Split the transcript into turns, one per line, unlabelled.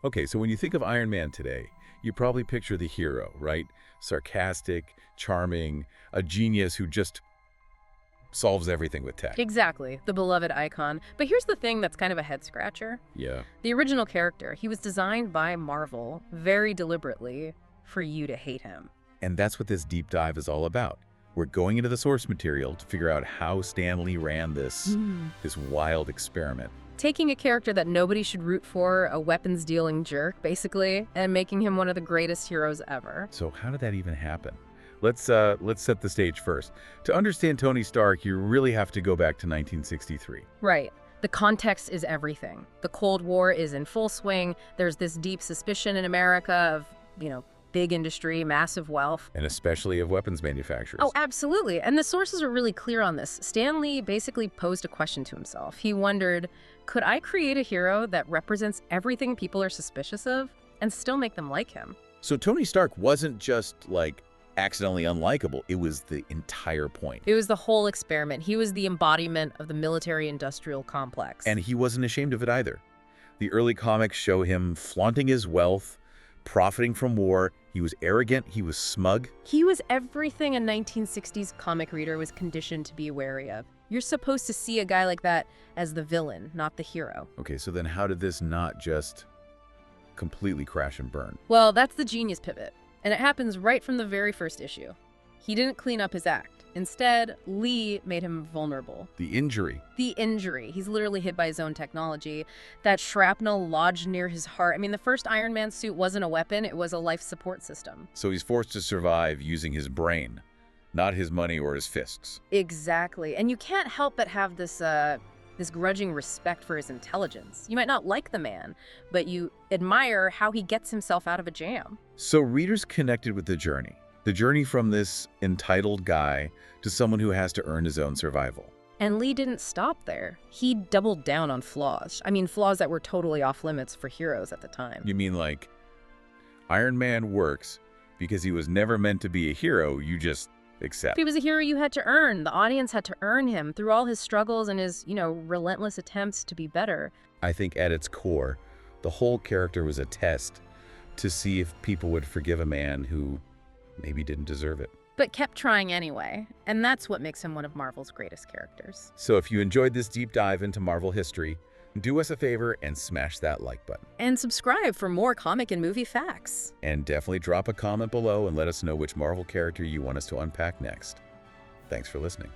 Okay, so when you think of Iron Man today, you probably picture the hero, right? Sarcastic, charming, a genius who just solves everything with tech.
Exactly, the beloved icon. But here's the thing that's kind of a head-scratcher.
Yeah.
The original character, he was designed by Marvel very deliberately for you to hate him.
And that's what this deep dive is all about. We're going into the source material to figure out how Stan Lee ran this wild experiment.
Taking a character that nobody should root for, a weapons-dealing jerk, basically, and making him one of the greatest heroes ever.
So how did that even happen? Let's set the stage first. To understand Tony Stark, you really have to go back to 1963.
Right. The context is everything. The Cold War is in full swing. There's this deep suspicion in America of, big industry, massive wealth.
And especially of weapons manufacturers.
Oh, absolutely. And the sources are really clear on this. Stan Lee basically posed a question to himself. He wondered, could I create a hero that represents everything people are suspicious of and still make them like him?
So Tony Stark wasn't just, accidentally unlikable. It was the entire point.
It was the whole experiment. He was the embodiment of the military-industrial complex.
And he wasn't ashamed of it either. The early comics show him flaunting his wealth, profiting from war. He was arrogant. He was smug.
He was everything a 1960s comic reader was conditioned to be wary of. You're supposed to see a guy like that as the villain, not the hero.
Okay, so then how did this not just completely crash and burn?
Well, that's the genius pivot. And it happens right from the very first issue. He didn't clean up his act. Instead, Lee made him vulnerable.
The injury.
The injury. He's literally hit by his own technology. That shrapnel lodged near his heart. I mean, the first Iron Man suit wasn't a weapon, it was a life support system.
So he's forced to survive using his brain, not his money or his fists.
Exactly. And you can't help but have this grudging respect for his intelligence. You might not like the man, but you admire how he gets himself out of a jam.
So readers connected with the journey from this entitled guy to someone who has to earn his own survival.
And Lee didn't stop there. He doubled down on flaws. I mean, flaws that were totally off limits for heroes at the time.
You mean Iron Man works because he was never meant to be a hero, you just accept.
If he was a hero you had to earn. The audience had to earn him through all his struggles and his, relentless attempts to be better.
I think at its core, the whole character was a test to see if people would forgive a man who maybe didn't deserve it.
But kept trying anyway, and that's what makes him one of Marvel's greatest characters.
So if you enjoyed this deep dive into Marvel history, do us a favor and smash that like button.
And subscribe for more comic and movie facts.
And definitely drop a comment below and let us know which Marvel character you want us to unpack next. Thanks for listening.